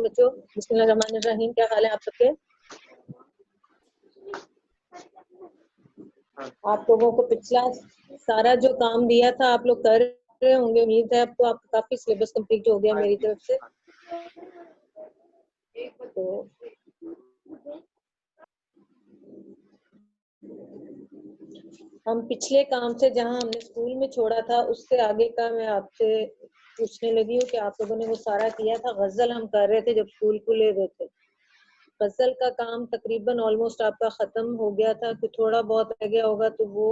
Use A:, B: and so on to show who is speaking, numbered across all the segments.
A: بچوں بسم اللہ الرحمن الرحیم. کیا حال ہے آپ سب کے؟ آپ لوگوں کو پچھلا سارا جو کام دیا تھا آپ لوگ کر رہے ہوں گے. امید ہے آپ کو آپ کا کافی سلیبس کمپلیٹ ہو گیا میری طرف سے. تو ہم پچھلے کام سے جہاں ہم نے اسکول میں چھوڑا تھا اس سے آگے کا میں آپ سے پوچھنے لگی ہوں کہ آپ لوگوں نے وہ سارا کیا تھا. غزل ہم کر رہے تھے جب اسکول کھلے ہوئے تھے. غزل کا کام تقریباً آلموسٹ آپ کا ختم ہو گیا تھا. کہ تھوڑا بہت رہ گیا ہوگا تو وہ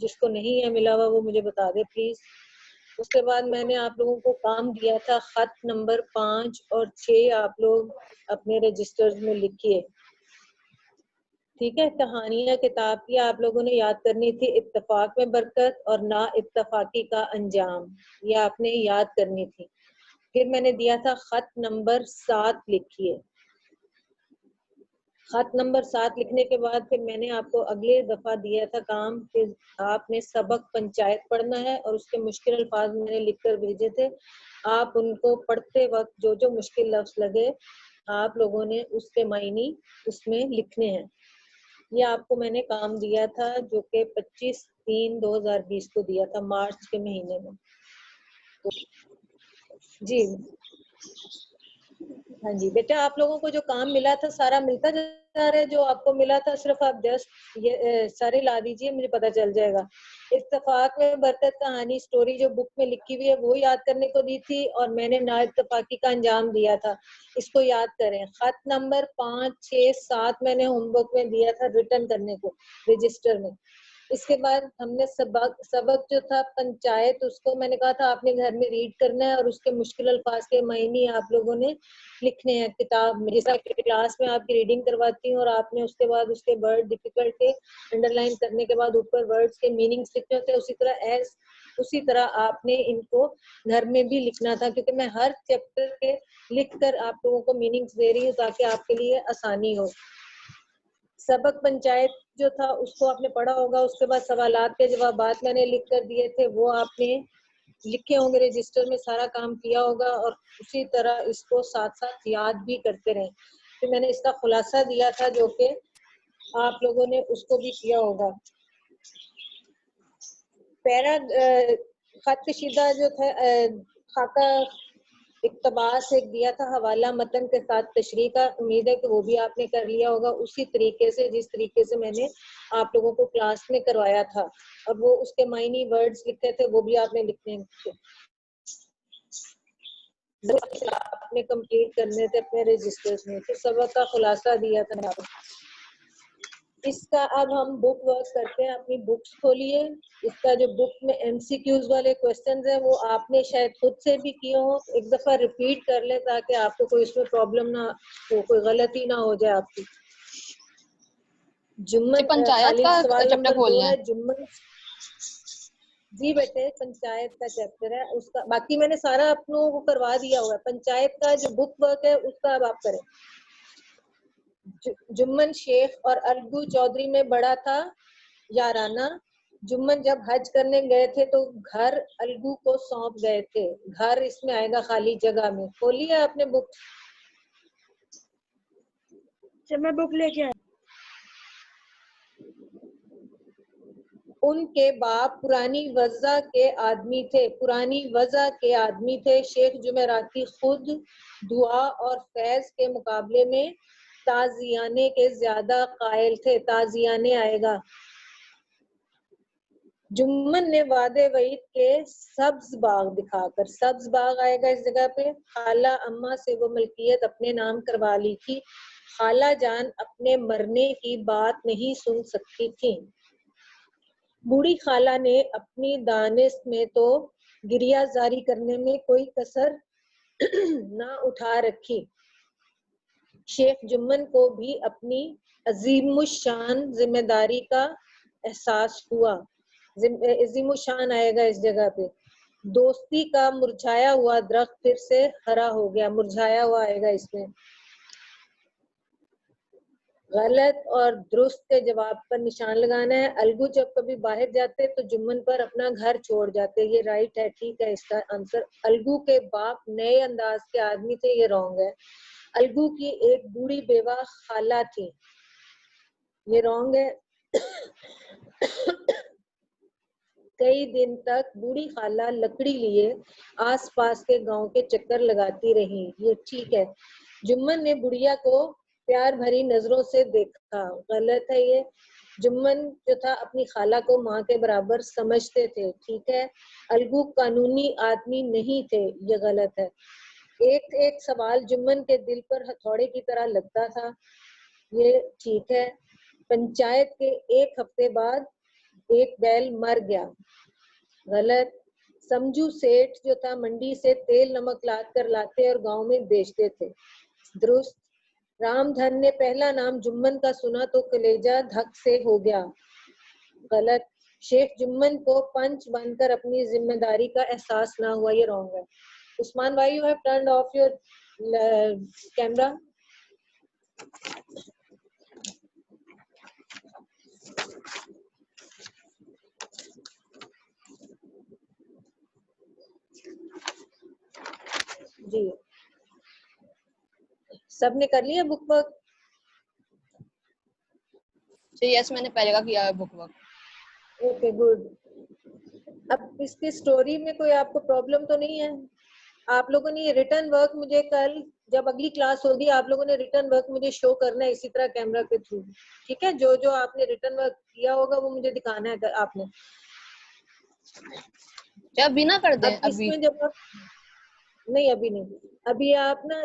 A: جس کو نہیں ہے ملا ہوا وہ مجھے بتا دے پلیز. اس کے بعد میں نے آپ لوگوں کو کام دیا تھا خط نمبر 5 اور 6 آپ لوگ اپنے رجسٹرز میں لکھیے. ٹھیک ہے. کہانیاں کتاب کی آپ لوگوں نے یاد کرنی تھی. اتفاق میں برکت اور نا اتفاقی کا انجام یہ آپ نے یاد کرنی تھی. پھر میں نے دیا تھا خط نمبر 7 لکھیے. خط نمبر 7 لکھنے کے بعد پھر میں نے آپ کو اگلے دفعہ دیا تھا کام کہ آپ نے سبق پنچایت پڑھنا ہے اور اس کے مشکل الفاظ میں نے لکھ کر بھیجے تھے. آپ ان کو پڑھتے وقت جو جو مشکل لفظ لگے آپ لوگوں نے اس کے معنی اس میں لکھنے ہیں. یہ آپ کو میں نے کام دیا تھا جو کہ 25/3/2020 کو دیا تھا مارچ کے مہینے میں. جی ہاں جی بیٹا آپ لوگوں کو جو کام ملا تھا سارا ملتا جا رہا ہے. جو آپ کو ملا تھا صرف آپ جسٹ یہ سارے لا دیجئے مجھے پتا چل جائے گا. اتفاق میں برکت کہانی اسٹوری جو بک میں لکھی ہوئی ہے وہ یاد کرنے کو دی تھی اور میں نے نا اتفاقی کا انجام دیا تھا. اس کو یاد کریں. خط نمبر 5 6 7 میں نے ہوم ورک میں دیا تھا ریٹرن کرنے کو رجسٹر میں. اس کے بعد ہم نے سبق جو تھا پنچایت اس کو میں نے کہا تھا آپ نے گھر میں ریڈ کرنا ہے اور اس کے مشکل الفاظ کے معنی آپ لوگوں نے لکھنے ہیں کتاب میں. جیسا کلاس میں آپ کی ریڈنگ کرواتی ہوں اور آپ نے اس کے بعد اس کے ورڈ ڈیفیکلٹ کے انڈر لائن کرنے کے بعد اوپر ورڈز کے میننگس لکھنے ہوتے ہیں. اسی طرح آپ نے ان کو گھر میں بھی لکھنا تھا کیونکہ میں ہر چیپٹر کے لکھ کر آپ لوگوں کو میننگس دے رہی ہوں تاکہ آپ کے لیے آسانی ہو. سبق پنچایت جو تھا اس کو آپ نے پڑھا ہوگا. اس کے بعد سوالات کے جوابات میں نے لکھ کر دیے تھے وہ آپ نے لکھے ہوں گے رجسٹر میں. سارا کام کیا ہوگا اور اسی طرح اس کو ساتھ ساتھ یاد بھی کرتے رہیں. پھر میں نے اس کا خلاصہ دیا تھا جو کہ آپ لوگوں نے اس کو بھی کیا ہوگا. پیرا خط کشیدہ جو تھا خاکہ اقتباس ایک دیا تھا حوالہ متن کے ساتھ تشریح کا. امید ہے کہ وہ بھی آپ نے کر لیا ہوگا اسی طریقے سے جس طریقے سے میں نے آپ لوگوں کو کلاس میں کروایا تھا. اور وہ اس کے معنی ورڈز لکھے تھے وہ بھی آپ نے لکھنے تھے. آپ نے کمپلیٹ کرنے تھے اپنے رجسٹرز میں. پھر سبق کا خلاصہ دیا تھا میں آپ کو. اس کا اب ہم بک ورک کرتے ہیں. اپنی بکس کھولیے. اس کا جو بک میں MCQs والے کوسچنز ہیں وہ آپ نے شاید خود سے بھی کیے ہوں. ایک دفعہ ریپیٹ کر لیں تاکہ آپ کو کوئی اس میں پرابلم نہ ہو کوئی غلطی نہ ہو جائے آپ کی. جمن
B: پنچایت
A: خالد
B: کا
A: سوال
B: چیپٹر
A: نمبر 2
B: کھولنا
A: ہے جمن. جی بیٹے پنچایت کا چیپٹر ہے اس کا باقی میں نے سارا آپ لوگوں کو کروا دیا ہوا ہے. پنچایت کا جو بک ورک ہے اس کا اب آپ کریں. جمن شیخ اور الگو چودھری میں بڑا تھا یارانہ. جمن جب حج کرنے گئے تھے تو گھر الگو کو سونپ گئے تھے. گھر اس میں آئے گا خالی جگہ میں. کھولیے آپ نے بک.
C: میں بک لے کے آئی.
A: ان کے باپ پرانی وضع کے آدمی تھے. پرانی وضع کے آدمی تھے. شیخ جمعراتی خود دعا اور فیض کے مقابلے میں تازیانے کے زیادہ قائل تھے. تازیانے آئے گا. جمن نے وعدے وعید کے سبز باغ دکھا کر. سبز باغ آئے گا اس جگہ پہ. خالہ اماں سے وہ ملکیت اپنے نام کروا لی تھی. خالہ جان اپنے مرنے کی بات نہیں سن سکتی تھیں. بوڑھی خالہ نے اپنی دانست میں تو گریہ زاری کرنے میں کوئی کسر نہ اٹھا رکھی. شیخ جمن کو بھی اپنی عظیم الشان ذمہ داری کا احساس ہوا. عظیم الشان آئے گا اس جگہ پہ. دوستی کا مرجھایا ہوا درخت پھر سے ہرا ہو گیا. مرجھایا ہوا آئے گا اس میں. غلط اور درست کے جواب پر نشان لگانا ہے. الگو جب کبھی باہر جاتے تو جمن پر اپنا گھر چھوڑ جاتے. یہ رائٹ ہے, ٹھیک ہے. اس کا آنسر الگو کے باپ نئے انداز کے آدمی تھے, یہ رانگ ہے. الگو کی ایک بوڑھی بیوہ خالہ تھی, یہ رانگ ہے. کئی دن تک بوڑھی خالہ لکڑی لیے آس پاس کے گاؤں کے چکر لگاتی رہی, یہ ٹھیک ہے. جمن نے بڑھیا کو پیار بھری نظروں سے دیکھا, غلط ہے یہ. جمن جو تھا اپنی خالہ کو ماں کے برابر سمجھتے تھے, ٹھیک ہے. الگو قانونی آدمی نہیں تھے, یہ غلط ہے. ایک ایک سوال جمن کے دل پر ہتھوڑے کی طرح لگتا تھا, یہ ٹھیک ہے. پنچایت کے ایک ہفتے بعد ایک بیل مر گیا, غلط. سمجھو سیٹھ جو تھا منڈی سے تیل نمک لاد کر لاتے اور گاؤں میں بیچتے تھے, درست. رام دھن نے پہلا نام جمن کا سنا تو کلیجہ دھک سے ہو گیا, غلط. شیخ جمن کو پنچ بن کر اپنی ذمہ داری کا احساس نہ ہوا, یہ رانگ ہے. عثمان بھائی, you have turned off your camera. جی سب نے کر لیا بک ورک؟
B: جی یس, میں نے پہلے کا کیا ہے بک ورک.
A: Okay good. اب اس کی سٹوری میں کوئی آپ کو پرابلم تو نہیں ہے؟ آپ لوگوں نے یہ ریٹرن ورک مجھے کل جب اگلی کلاس ہوگی آپ لوگوں نے ریٹرن ورک مجھے شو کرنا ہے اسی طرح کیمرہ کے تھرو, ٹھیک ہے. جو جو آپ نے ریٹرن ورک کیا ہوگا وہ مجھے دکھانا ہے آپ نے.
B: جب بھی نہ کر دیں
A: اب اس
B: ابھی.
A: میں جب آپ نہیں, ابھی نہیں, ابھی آپ نا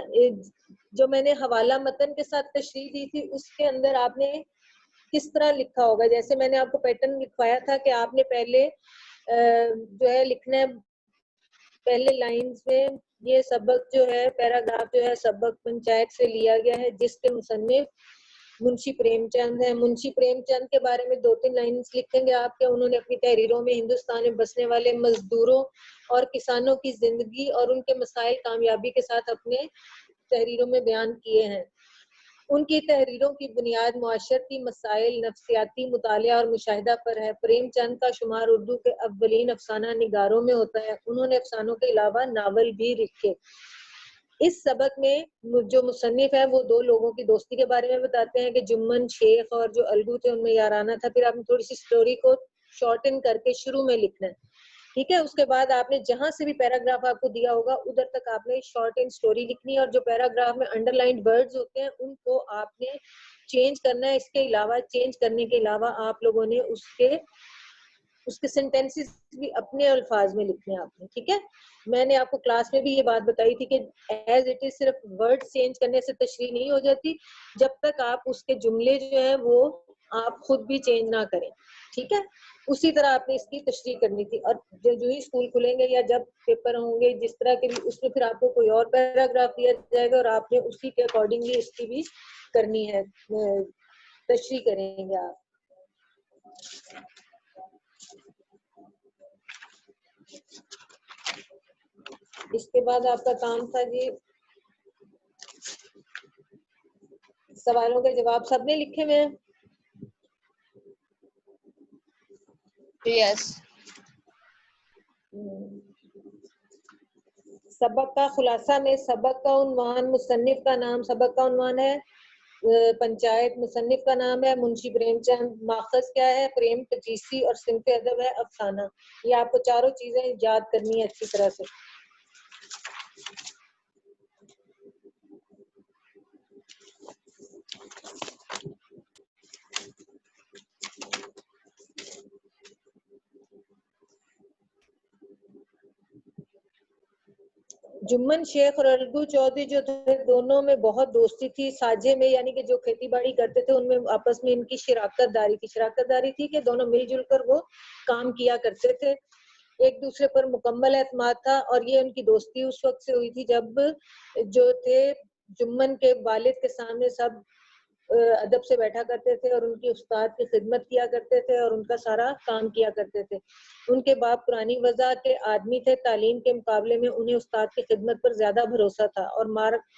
A: جو میں نے حوالہ متن کے ساتھ تشریح دی تھی اس کے اندر آپ نے کس طرح لکھا ہوگا, جیسے میں نے آپ کو پیٹرن لکھوایا تھا کہ آپ نے پہلے جو ہے لکھنا ہے پہلے لائنز میں, یہ سبق جو ہے پیراگراف جو ہے سبق پنچایت سے لیا گیا ہے جس کے مصنف منشی پریم چند ہے. منشی پریم چند کے بارے میں 2-3 لائنز لکھیں گے آپ کے. انہوں نے اپنی تحریروں میں ہندوستان میں بسنے والے مزدوروں اور کسانوں کی زندگی اور ان کے مسائل کامیابی کے ساتھ اپنے تحریروں میں بیان کیے ہیں. ان کی تحریروں کی بنیاد معاشرتی مسائل, نفسیاتی مطالعہ اور مشاہدہ پر ہے. پریم چند کا شمار اردو کے اولین افسانہ نگاروں میں ہوتا ہے. انہوں نے افسانوں کے علاوہ ناول بھی لکھے. اس سبق میں جو مصنف ہے وہ 2 لوگوں کی دوستی کے بارے میں بتاتے ہیں کہ جمن شیخ اور جو الگو تھے ان میں یارانہ تھا. پھر آپ نے تھوڑی سی سٹوری کو شارٹن کر کے شروع میں لکھنا ہے, ٹھیک ہے. اس کے بعد آپ نے جہاں سے بھی پیراگراف آپ کو دیا ہوگا ادھر تک آپ نے شارٹ اینڈ سٹوری لکھنی ہے, اور جو پیراگراف میں انڈر لائنڈ ورڈز ہوتے ہیں ان کو آپ نے چینج کرنا ہے. اس کے علاوہ چینج کرنے کے علاوہ آپ لوگوں نے اس کے سینٹینسز بھی اپنے الفاظ میں لکھنے ہیں آپ نے, ٹھیک ہے. میں نے آپ کو کلاس میں بھی یہ بات بتائی تھی کہ ایز اٹ از صرف ورڈ چینج کرنے سے تشریح نہیں ہو جاتی جب تک آپ اس کے جملے جو ہیں وہ آپ خود بھی چینج نہ کریں, ٹھیک ہے. اسی طرح آپ نے اس کی تشریح کرنی تھی, اور جو ہی اسکول کھلیں گے یا جب پیپر ہوں گے جس طرح کے بھی اس میں پھر آپ کو کوئی اور پیراگراف دیا جائے گا اور آپ نے اسی کے اکارڈنگلی اس کی بھی کرنی ہے, تشریح کریں گے آپ. اس کے بعد آپ کا کام تھا جی سوالوں کے جواب سب نے لکھے ہوئے ہیں؟
B: یس.
A: سبق کا خلاصہ میں سبق کا عنوان, مصنف کا نام, سبق کا عنوان ہے پنچایت, مصنف کا نام ہے منشی پریم چند, ماخذ کیا ہے پریم پچیسی اور صنف ادب ہے افسانہ. یہ آپ کو چاروں چیزیں یاد کرنی ہے اچھی طرح سے. جمن شیخ اور الگو چودھری جو تھے دونوں میں بہت دوستی تھی. ساجے میں یعنی کہ جو کھیتی باڑی کرتے تھے ان میں آپس میں ان کی شراکت داری تھی کہ دونوں مل جل کر وہ کام کیا کرتے تھے. ایک دوسرے پر مکمل اعتماد تھا, اور یہ ان کی دوستی اس وقت سے ہوئی تھی جب جو تھے جمن کے والد کے سامنے سب ادب سے بیٹھا کرتے تھے اور ان کی استاد کی خدمت کیا کرتے تھے اور ان کا سارا کام کیا کرتے تھے. ان کے باپ پرانی وضع کے آدمی تھے. تعلیم کے مقابلے میں انہیں استاد کی خدمت پر زیادہ بھروسہ تھا اور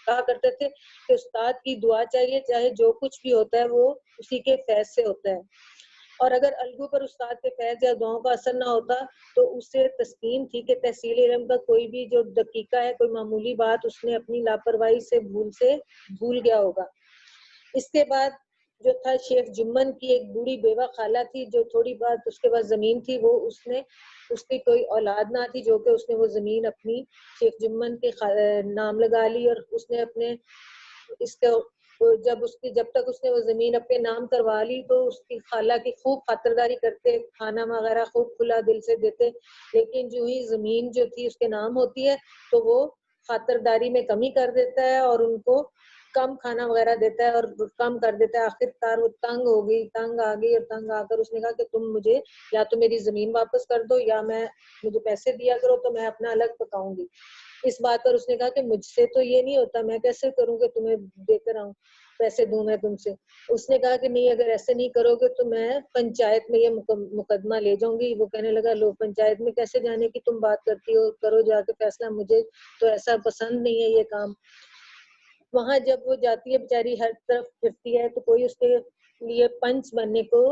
A: کہا کرتے تھے کہ استاد کی دعا چاہیے، چاہے جو کچھ بھی ہوتا ہے وہ اسی کے فیض سے ہوتا ہے. اور اگر الگو پر استاد کے فیض یا دعاؤں کا اثر نہ ہوتا تو اسے تسلیم تھی کہ تحصیل علم کا کوئی بھی جو دقیقہ ہے، کوئی معمولی بات اس نے اپنی لاپرواہی سے بھول گیا ہوگا. اس کے بعد جو تھا شیخ جمن کی ایک بوڑھی بیوہ خالہ تھی جو تھوڑی بات اس کے پاس زمین تھی، وہ اس کی کوئی اولاد نہ تھی، جو کہ اس نے وہ زمین اپنی شیخ جمن کے نام لگا لی. اور اس نے اپنے جب تک اس نے وہ زمین اپنے نام کروا لی تو اس کی خالہ کی خوب خاطرداری کرتے، کھانا وغیرہ خوب کھلا دل سے دیتے. لیکن جو ہی زمین جو تھی اس کے نام ہوتی ہے تو وہ خاطرداری میں کمی کر دیتا ہے اور ان کو کم کھانا وغیرہ دیتا ہے اور کم کر دیتا ہے. آخر کار وہ تنگ آ گئی اور تنگ آ کر اس نے کہا کہ تم مجھے یا تو میری زمین واپس کر دو یا مجھے پیسے دیا کرو تو میں اپنا الگ پکاؤں گی. اس بات پر اس نے کہا کہ مجھ سے تو یہ نہیں ہوتا، میں کیسے کروں کہ تمہیں دے کر آؤں، پیسے دوں میں تم سے. اس نے کہا کہ نہیں، اگر ایسے نہیں کرو گے تو میں پنچایت میں یہ مقدمہ لے جاؤں گی. وہ کہنے لگا لو پنچایت میں کیسے جانے کی تم بات کرتی ہو، کرو جا کے فیصلہ، مجھے تو ایسا پسند نہیں ہے یہ کام. وہاں جب وہ جاتی ہے بیچاری ہر طرف پھرتی ہے تو کوئی اس کے لیے پنچ بننے کو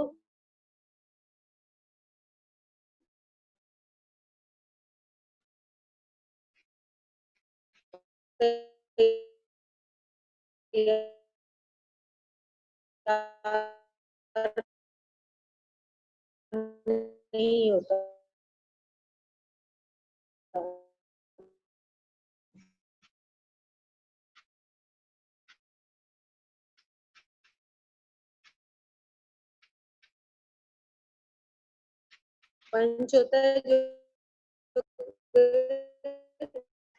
A: نہیں ہوتا. پنچ ہوتا ہے جو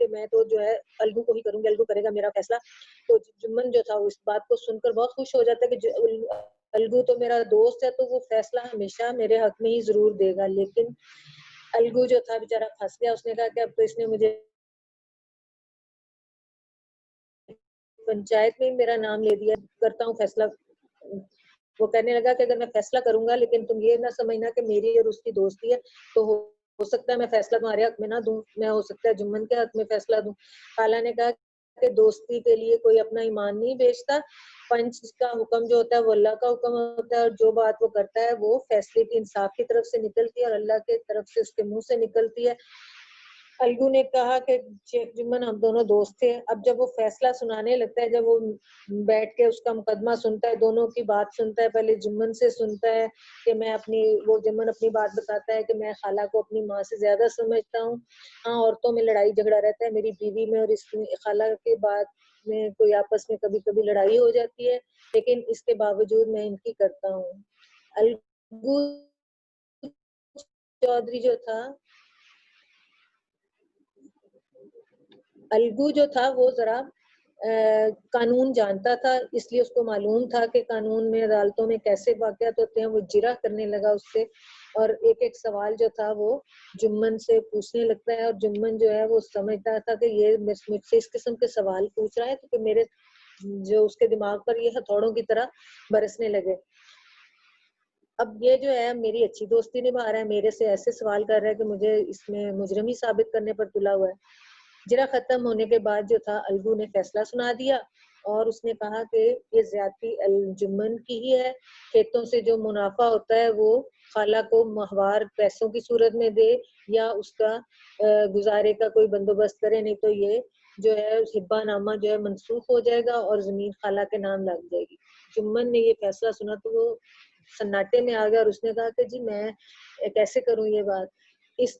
A: کہ میں تو جو ہے الگو کو ہی کروں گی، الگو کرے گا میرا فیصلہ. تو جمن جو تھا اس بات کو سن کر بہت خوش ہو جاتا ہے کہ الگو تو میرا دوست ہے تو وہ فیصلہ ہمیشہ میرے حق میں ہی ضرور دے گا. لیکن الگو جو تھا بیچارہ پھنس گیا. اس نے کہا کہ اب تو اس نے مجھے پنچایت میں میرا نام لے دیا، کرتا ہوں فیصلہ. وہ کہنے لگا کہ اگر میں فیصلہ کروں گا لیکن تم یہ نہ سمجھنا کہ میری اور اس کی دوستی ہے تو ہو سکتا ہے میں فیصلہ تمہارے حق میں نہ دوں، میں ہو سکتا ہے جمن کے حق میں فیصلہ دوں. خالہ نے کہا کہ دوستی کے لیے کوئی اپنا ایمان نہیں بیچتا. پنچ کا حکم جو ہوتا ہے وہ اللہ کا حکم ہوتا ہے اور جو بات وہ کرتا ہے وہ فیصلے کی انصاف کی طرف سے نکلتی ہے اور اللہ کی طرف سے اس کے منہ سے نکلتی ہے. الگو نے کہا کہ شیخ جمن ہم دونوں دوست تھے. اب جب وہ فیصلہ سنانے لگتا ہے، جب وہ بیٹھ کے اس کا مقدمہ سنتا ہے، دونوں کی بات سنتا ہے، پہلے جمن سے سنتا ہے کہ وہ جمن اپنی بات بتاتا ہے کہ میں خالہ کو اپنی ماں سے زیادہ سمجھتا ہوں. ہاں، عورتوں میں لڑائی جھگڑا رہتا ہے، میری بیوی میں اور اس خالہ کے بعد میں کوئی آپس میں کبھی کبھی لڑائی ہو جاتی ہے لیکن اس کے باوجود میں ان کی کرتا ہوں. الگو چودھری جو تھا وہ ذرا قانون جانتا تھا، اس لیے اس کو معلوم تھا کہ قانون میں عدالتوں میں کیسے واقعات ہوتے ہیں. وہ جرح کرنے لگا اس سے اور ایک سوال جو تھا وہ جمن سے پوچھنے لگتا ہے اور جمن جو ہے وہ سمجھتا تھا کہ یہ مجھ سے اس قسم کے سوال پوچھ رہا ہے تو کہ میرے جو اس کے دماغ پر یہ ہتھوڑوں کی طرح برسنے لگے. اب یہ جو ہے میری اچھی دوستی نبھا رہا ہے، میرے سے ایسے سوال کر رہا ہے کہ مجھے اس میں مجرم ہی ثابت کرنے پر تلا ہوا ہے. جرا ختم ہونے کے بعد جو تھا الگو نے فیصلہ سنا دیا اور اس نے کہا کہ یہ زیادتی الجمن کی ہی ہے. کھیتوں سے جو منافع ہوتا ہے وہ خالہ کو ماہوار پیسوں کی صورت میں دے یا اس کا گزارے کا کوئی بندوبست کرے، نہیں تو یہ جو ہے حبہ نامہ جو ہے منسوخ ہو جائے گا اور زمین خالہ کے نام لگ جائے گی. جمن نے یہ فیصلہ سنا تو وہ سناٹے میں آ گیا اور اس نے کہا کہ جی میں کیسے کروں یہ بات. اس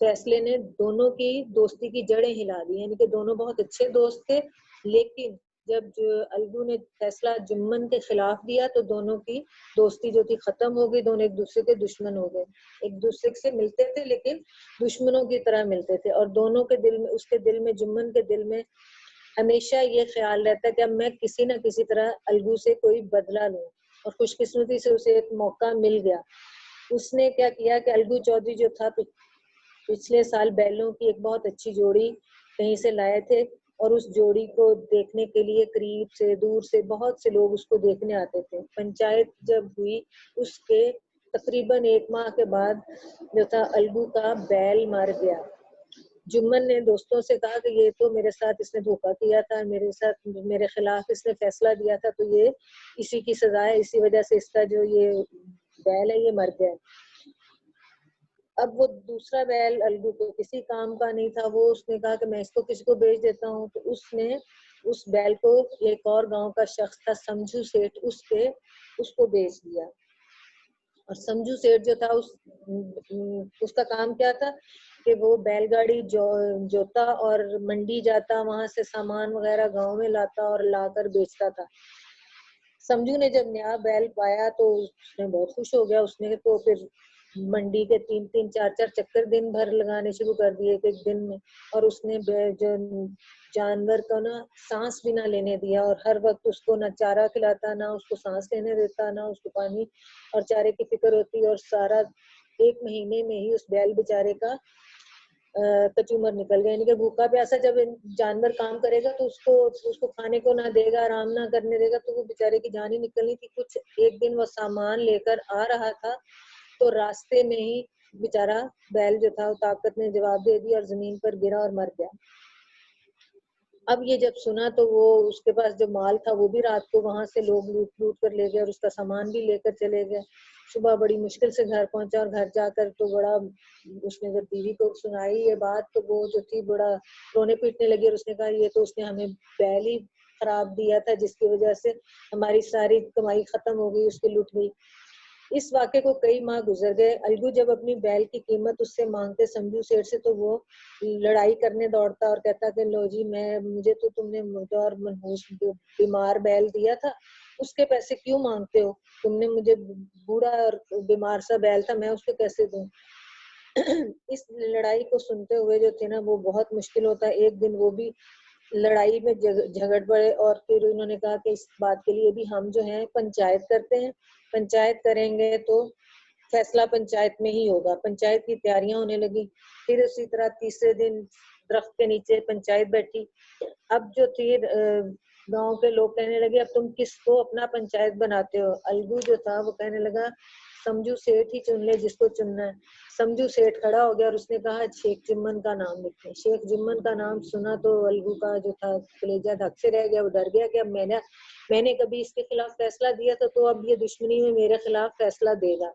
A: فیصلے نے دونوں کی دوستی کی جڑیں ہلا دی، یعنی کہ دونوں بہت اچھے دوست تھے لیکن جب الگو نے فیصلہ جمن کے خلاف دیا تو دونوں کی دوستی جو تھی ختم ہو گئی. دونوں ایک دوسرے کے دشمن ہو گئے، ایک دوسرے سے ملتے تھے لیکن دشمنوں کی طرح ملتے تھے. اور دونوں کے دل میں، اس کے دل میں، جمن کے دل میں ہمیشہ یہ خیال رہتا کہ اب میں کسی نہ کسی طرح الگو سے کوئی بدلہ لوں اور خوش قسمتی سے اسے ایک موقع مل گیا. اس نے کیا کیا کہ الگو چودھری جو تھا پچھلے سال بیلوں کی ایک بہت اچھی جوڑی کہیں سے لائے تھے اور اس جوڑی کو دیکھنے کے لیے قریب سے دور سے بہت سے لوگ اس کو دیکھنے آتے تھے۔ پنچایت جب ہوئی اس کے تقریباً 1 ماہ کے بعد جو تھا الگو کا بیل مر گیا۔ جمن نے دوستوں سے کہا کہ یہ تو میرے ساتھ اس نے دھوکہ کیا تھا، میرے خلاف اس نے فیصلہ دیا تھا، تو یہ اسی کی سزا ہے، اسی وجہ سے اس کا جو یہ بیل ہے یہ مر گیا۔ اب وہ دوسرا بیل الگو کو کسی کام کا نہیں تھا، وہ اس نے کہا کہ میں اس کو کسی کو بیچ دیتا ہوں، تو اس نے اس بیل کو ایک اور گاؤں کا شخص تھا سمجھو سیٹھ، اس کو بیچ دیا۔ اور سمجھو سیٹھ جو تھا اس کا کام کیا تھا کہ وہ بیل گاڑی جوتا اور منڈی جاتا، وہاں سے سامان وغیرہ گاؤں میں لاتا اور لا کر بیچتا تھا۔ سمجھو نے جب نیا بیل پایا تو اس نے بہت خوش ہو گیا، اس نے تو پھر منڈی کے 3-3 4-4 چکر دن بھر لگانے شروع کر دیے ایک دن میں، اور اس نے جو جانور کو نا سانس بھی نہ لینے دیا، اور ہر وقت اس کو نہ چارہ کھلاتا، نہ اس کو سانس لینے دیتا، نہ اس کو پانی اور چارے کی فکر ہوتی، اور سارا 1 مہینے میں ہی اس بیل بیچارے کا کچومر نکل گیا۔ یعنی کہ بھوکا پیاسا جب جانور کام کرے گا تو اس کو کھانے کو نہ دے گا، آرام نہ کرنے دے گا، تو وہ بیچارے کی جان ہی نکلنی تھی۔ کچھ ایک دن وہ سامان لے کر آ رہا تھا تو راستے میں ہی بیچارہ بیل جو تھا وہ طاقت نے جواب دے دیا اور زمین پر گرا اور مر گیا۔ اب یہ جب سنا تو وہ اس کے پاس جو مال تھا وہ بھی رات کو وہاں سے لوگ لوٹ کر لے گئے اور اس کا سامان بھی لے کر چلے گئے۔ صبح بڑی مشکل سے گھر پہنچا، اور گھر جا کر تو بڑا اس نے جب بیوی کو سنائی یہ بات تو وہ جو تھی بڑا رونے پیٹنے لگی، اور اس نے کہا یہ تو اس نے ہمیں بیل ہی خراب دیا تھا جس کی وجہ سے ہماری ساری کمائی ختم ہو گئی، اس کی لٹ گئی۔ اس واقعے کو کئی ماہ گزر گئے۔ الگو جب اپنی بیل کی قیمت اس سے مانگتے سمجھو سیٹھ سے تو وہ لڑائی کرنے دوڑتا اور کہتا کہ لو جی مجھے تو تم نے مردہ اور منحوس بیمار بیل دیا تھا، اس کے پیسے کیوں مانگتے ہو؟ تم نے مجھے بوڑھا اور بیمار سا بیل تھا، میں اس کو کیسے دوں؟ اس لڑائی کو سنتے ہوئے جو تھے نا وہ بہت مشکل ہوتا ہے۔ ایک دن وہ بھی لڑائی میں جھگڑ پڑے، اور پھر انہوں نے کہا کہ اس بات کے لیے بھی ہم جو ہیں پنچایت کرتے ہیں، پنچایت کریں گے تو فیصلہ پنچایت میں ہی ہوگا۔ پنچایت کی تیاریاں ہونے لگی۔ پھر اسی طرح تیسرے دن درخت کے نیچے پنچایت بیٹھی۔ اب جو تھی گاؤں کے لوگ کہنے لگے اب تم کس کو اپنا پنچایت بناتے ہو؟ الگو جو تھا وہ کہنے لگا سمجھو سیٹھ ہی چن لے جس کو چننا ہے۔ سمجھو سیٹھ کھڑا ہو گیا اور اس نے کہا شیخ جمن کا نام لکھیں۔ شیخ جمن کا نام سنا تو الگو کا جو تھا کلیجہ دھک سے رہ گیا، وہ ڈر گیا کہ اب میں نے کبھی اس کے خلاف فیصلہ دیا تھا تو اب یہ دشمنی میں میرے خلاف فیصلہ دے گا۔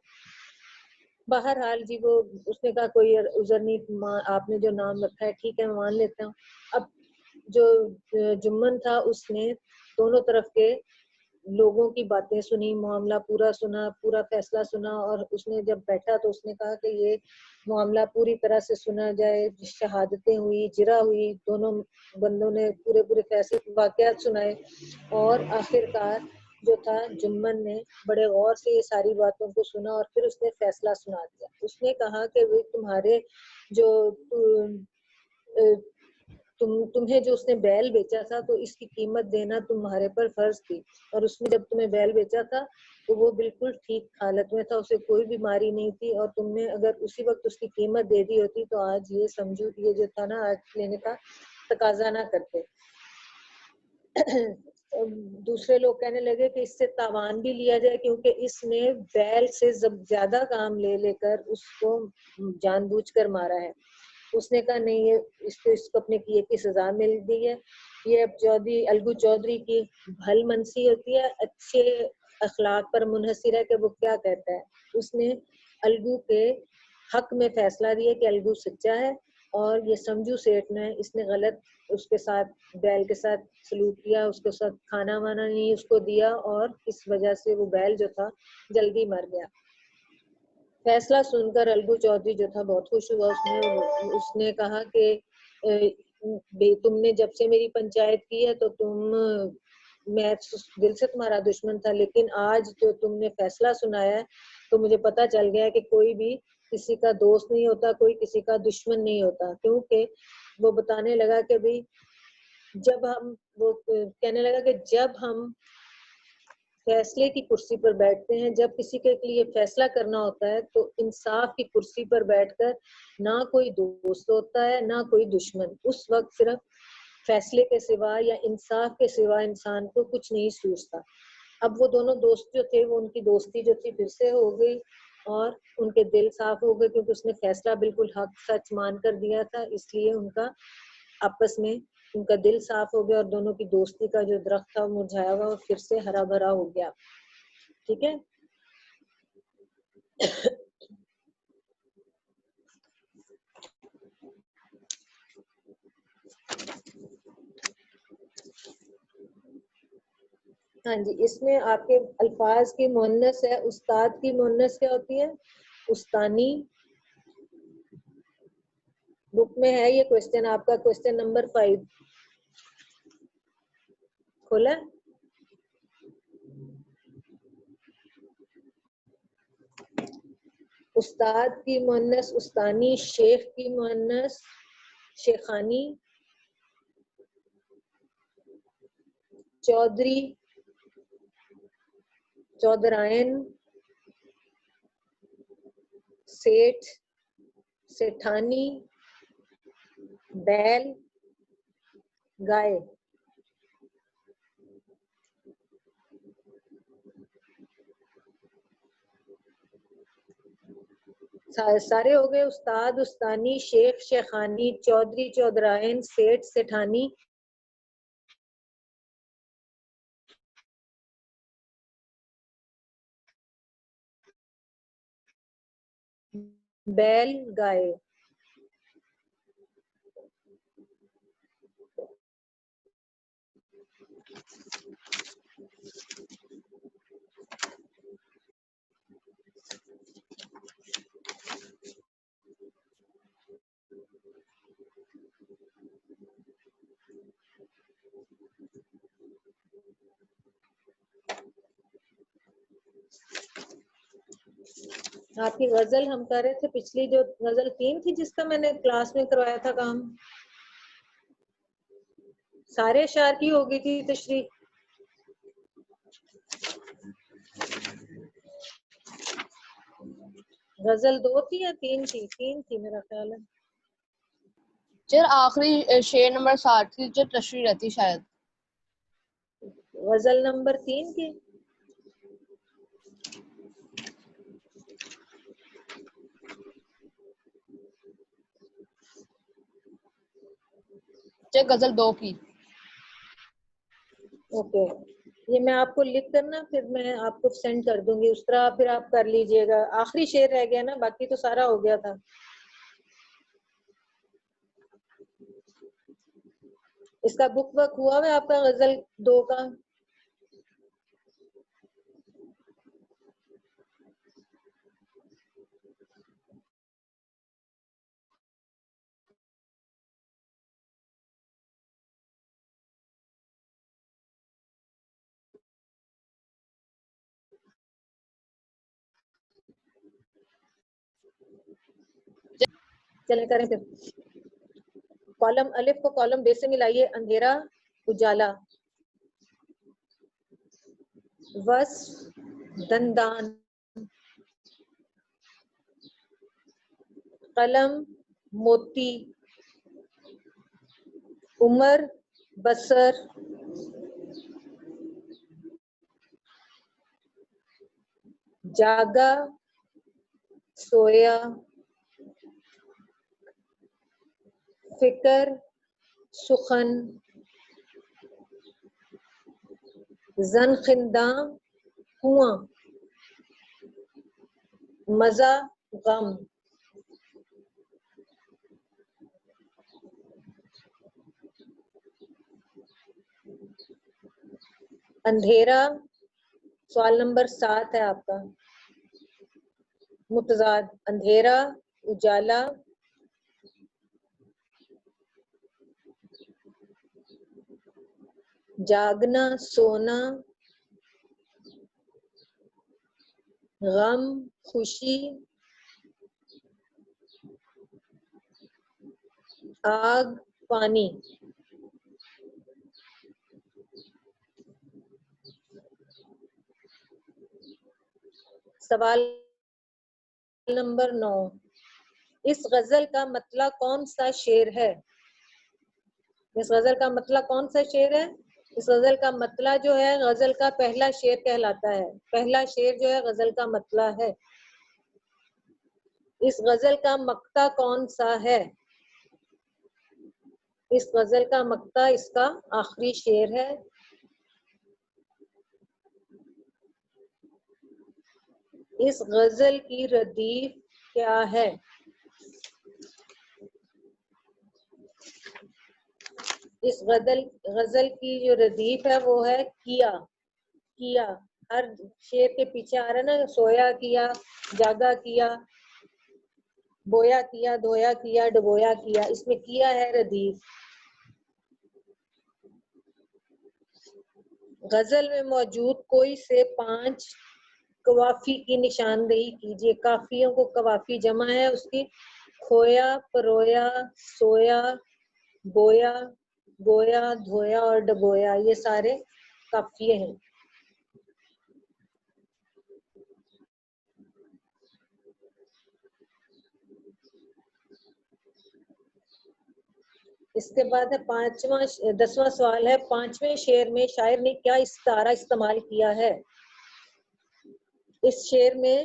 A: بہرحال جی وہ اس نے کہا کوئی عذر نہیں، آپ نے جو نام رکھا ہے ٹھیک ہے میں مان لیتا ہوں۔ اب جو جمن تھا اس نے دونوں طرف کے لوگوں کی باتیں سنی، معاملہ پورا سنا، پورا فیصلہ سنا، اور اس نے جب بیٹھا تو اس نے کہا کہ یہ معاملہ پوری طرح سے سنا جائے۔ شہادتیں ہوئی، جرا ہوئی، دونوں بندوں نے پورے فیصلے واقعات سنائے، اور آخرکار جو تھا جمن نے بڑے غور سے یہ ساری باتوں کو سنا اور پھر اس نے فیصلہ سنا دیا۔ اس نے کہا کہ وہ تمہارے جو تمہیں جو اس نے بیل بیچا تھا تو اس کی قیمت دینا تمہارے پر فرض تھی، اور اس نے جب تمہیں بیل بیچا تھا تو وہ بالکل ٹھیک حالت میں تھا، اسے کوئی بیماری نہیں تھی، اور تم نے اگر اسی وقت اس کی قیمت دے دی ہوتی تو آج یہ سمجھو یہ جو تھا نا آج لینے کا تقاضا نہ کرتے۔ دوسرے لوگ کہنے لگے کہ اس سے تاوان بھی لیا جائے کیونکہ اس نے بیل سے زیادہ کام لے کر اس کو جان بوجھ کر مارا ہے۔ اس نے کہا نہیں اس کو اپنے کیے کی سزا مل گئی ہے۔ یہ اب الگو چودھری کی بھل منسی ہوتی ہے، اچھے اخلاق پر منحصر ہے کہ وہ کیا کہتا ہے۔ اس نے الگو کے حق میں فیصلہ دیا کہ الگو سچا ہے، اور یہ سمجھو سیٹھ نے اس نے غلط اس کے ساتھ بیل کے ساتھ سلوک کیا، اس کے ساتھ کھانا وانا نہیں اس کو دیا، اور اس وجہ سے وہ بیل جو تھا جلدی مر گیا۔ فیصلہ سن کر الگو چودھری جو تھا بہت خوش ہوا۔ اس نے کہا کہ تم نے جب سے میری پنچایت کی ہے تو میں دل سے تمہارا دشمن تھا، لیکن آج جو تم نے فیصلہ سنایا ہے تو مجھے پتا چل گیا کہ کوئی بھی کسی کا دوست نہیں ہوتا، کوئی کسی کا دشمن نہیں ہوتا۔ کیونکہ وہ بتانے لگا کہ بھئی وہ کہنے لگا کہ جب ہم فیصلے کی کرسی پر بیٹھتے ہیں، جب کسی کے لیے فیصلہ کرنا ہوتا ہے تو انصاف کی کرسی پر بیٹھ کر نہ کوئی دوست ہوتا ہے نہ کوئی دشمن، اس وقت صرف فیصلے کے سوا یا انصاف کے سوا انسان کو کچھ نہیں سوچتا. اب وہ دونوں دوست جو تھے وہ ان کی دوستی جو تھی پھر سے ہو گئی اور ان کے دل صاف ہو گئے کیونکہ اس نے فیصلہ بالکل حق سچ مان کر دیا تھا, اس لیے ان کا آپس میں ان کا دل صاف ہو گیا اور دونوں کی دوستی کا جو درخت تھا مرجھایا ہوا پھر سے ہرا بھرا ہو گیا. ٹھیک ہے. ہاں جی, اس میں آپ کے الفاظ کی مؤنث ہے. استاد کی مؤنث کیا ہوتی ہے؟ استانی. بک میں ہے یہ کوشچن آپ کا, کوشچن نمبر 5 کھولا. استاد کی مؤنث استانی, شیخ کی مؤنث شیخانی, چودھری چودرائن, سیٹھ سیٹھانی, بیل گائے. سارے ہو گئے. استاد استانی, شیخ شیخانی, چودھری چودرائن, سیٹھ سیٹھانی, بیل گائے. آپ کی غزل ہم کر رہے تھے, پچھلی جو غزل 3 تھی جس کا میں نے کلاس میں کروایا تھا کام, سارے اشعار کی ہو گئی تھی تشریح. غزل 2 تھی یا 3 تھی؟ 3 تھی میرا خیال ہے.
B: چل آخری شعر نمبر 60 کی جو تشریح رہتی شاید.
A: غزل نمبر 3 کی
B: چل غزل 2 کی.
A: اوکے, یہ میں آپ کو لکھ کر نا پھر میں آپ کو سینڈ کر دوں گی, اس طرح پھر آپ کر لیجئے گا. آخری شعر رہ گیا نا, باقی تو سارا ہو گیا تھا. اس کا بک ورک ہوا ہے آپ کا غزل 2 کا؟ چلیں کریں پھر. کالم الف کو کالم بے سے ملائیے. اندھیرا اجالا, وصف دندان, قلم موتی, عمر بصر, جاگا سویا, فکر سخن, زن خنداں کنواں, مزہ غم. اندھیرا سوال نمبر 7 ہے آپ کا. متضاد, اندھیرا اجالا, جاگنا سونا, غم خوشی, آگ پانی. سوال نمبر 9, اس غزل کا مطلع کون سا شعر ہے؟ اس غزل کا مطلع کون سا شعر ہے؟ اس غزل کا مطلع جو ہے غزل کا پہلا شعر کہلاتا ہے. پہلا شعر جو ہے غزل کا مطلع ہے. اس غزل کا مقطع کون سا ہے؟ اس غزل کا مقطع اس کا آخری شعر ہے. اس غزل کی ردیف کیا ہے؟ اس غزل کی جو ردیف ہے وہ ہے کیا. کیا ہر شعر کے پیچھے آ رہا ہے نا، سویا کیا، جاگا کیا، بویا کیا، دھویا کیا، ڈبویا کیا، اس میں کیا ہے ردیف. غزل میں موجود کوئی سے 5 قوافی کی نشاندہی کیجیے. قافیوں کو قوافی جمع ہے اس کی. کھویا، پرویا، سویا، بویا، گویا، دھویا اور ڈبویا، یہ سارے قافیے ہیں. اس کے بعد ہے 10واں سوال ہے، 5ویں شعر میں شاعر نے کیا استعارہ استعمال کیا ہے؟ اس شعر میں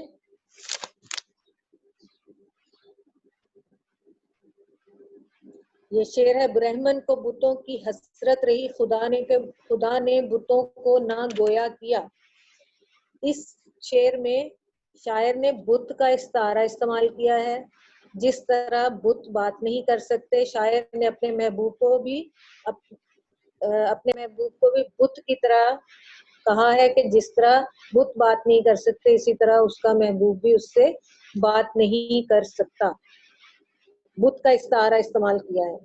A: یہ شعر ہے، برہمن کو بتوں کی حسرت رہی، خدا نے بتوں کو نہ گویا کیا. اس شعر میں شاعر نے بت کا استعارہ استعمال کیا ہے. جس طرح بت بات نہیں کر سکتے، شاعر نے اپنے محبوب کو بھی بت کی طرح کہا ہے کہ جس طرح بت بات نہیں کر سکتے اسی طرح اس کا محبوب بھی اس سے بات نہیں کر سکتا. بت کا استعارہ استعمال کیا ہے.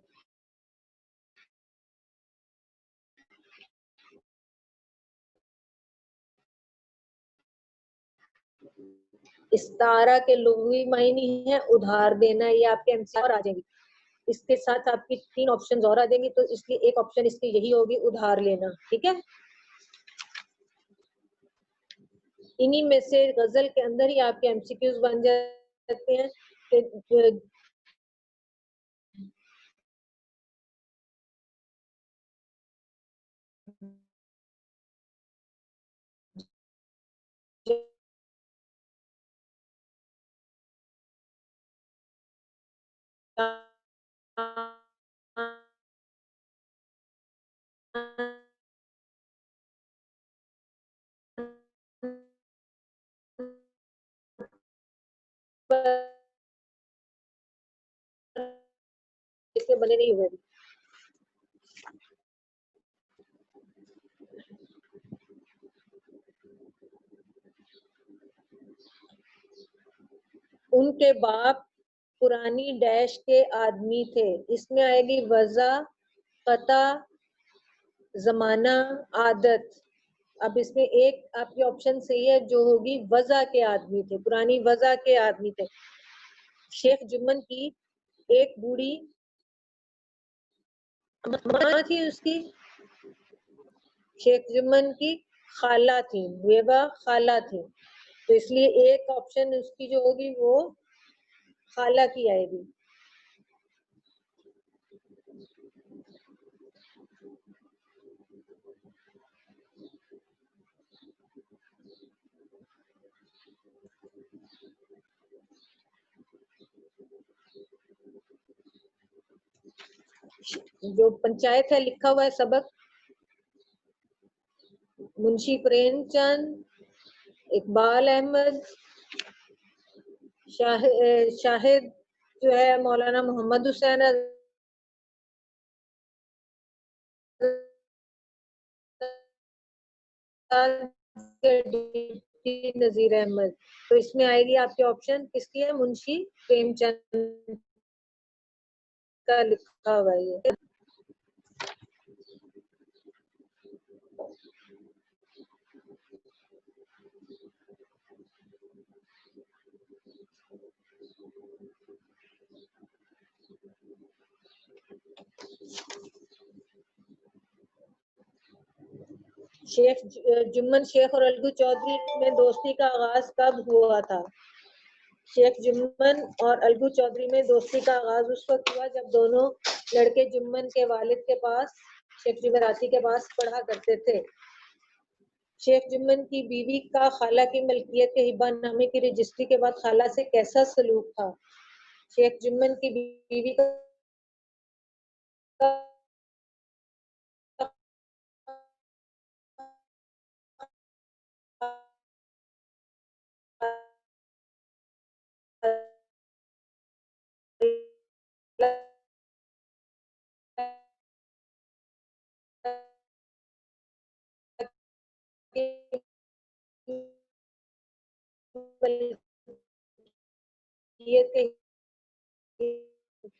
A: استعارہ کے لغوی معنی ہے ادھار دینا. یہ آپ کے MC اور آ جائیں گی. اس کے ساتھ آپ کی 3 آپشن اور آ جائیں گی، تو اس کی ایک آپشن اس کی یہی ہوگی، ادھار لینا. ٹھیک ہے، انہی میں سے غزل کے اندر ہی آپ کے MCQs بن جاتے ہیں کہ اس میں بنے نہیں ہوئے. ان کے باپ پرانی ڈیش کے آدمی تھے. اس میں آئے گی وضع، قطع، زمانہ، عادت. اب اس میں ایک آپ کی آپشن صحیح ہے جو ہوگی وضع کے آدمی تھے، پرانی وضع کے آدمی تھے. شیخ جمن کی ایک بوڑھی ماں تھی، اس کی شیخ جمن کی خالہ تھی، بیوہ خالہ تھی. تو اس لیے ایک آپشن اس کی جو ہوگی وہ خالہ کی آئے گی. جو پنچایت ہے لکھا ہوا ہے سبق، منشی پریم چند، اقبال احمد، شاہد جو ہے مولانا محمد حسین نذیر احمد. تو اس میں آئے گی آپ کے آپشن کس کی ہے؟ منشی پریم چند کا لکھا ہوا ہے. شیخ جمن شیخ اور الگو چودھری میں دوستی کا آغاز کب ہوا تھا؟ شیخ جمن اور الگو چودھری میں دوستی کا آغاز اس وقت ہوا جب دونوں لڑکے جمن کے والد کے پاس شیخ جمراتی کے پاس پڑھا کرتے تھے۔ شیخ جمن کی بیوی کا خالہ کی ملکیت کے ہبہ نامے کی رجسٹری کے بعد خالہ سے کیسا سلوک تھا؟ شیخ جمن کی بیوی کا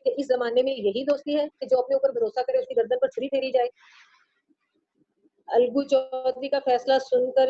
A: اس زمانے میں یہی دوستی ہے کہ جو اپنے اوپر بھروسہ کرے اس کی گردن پر چھری پھیری جائے۔ الگو چودھری کا فیصلہ سن کر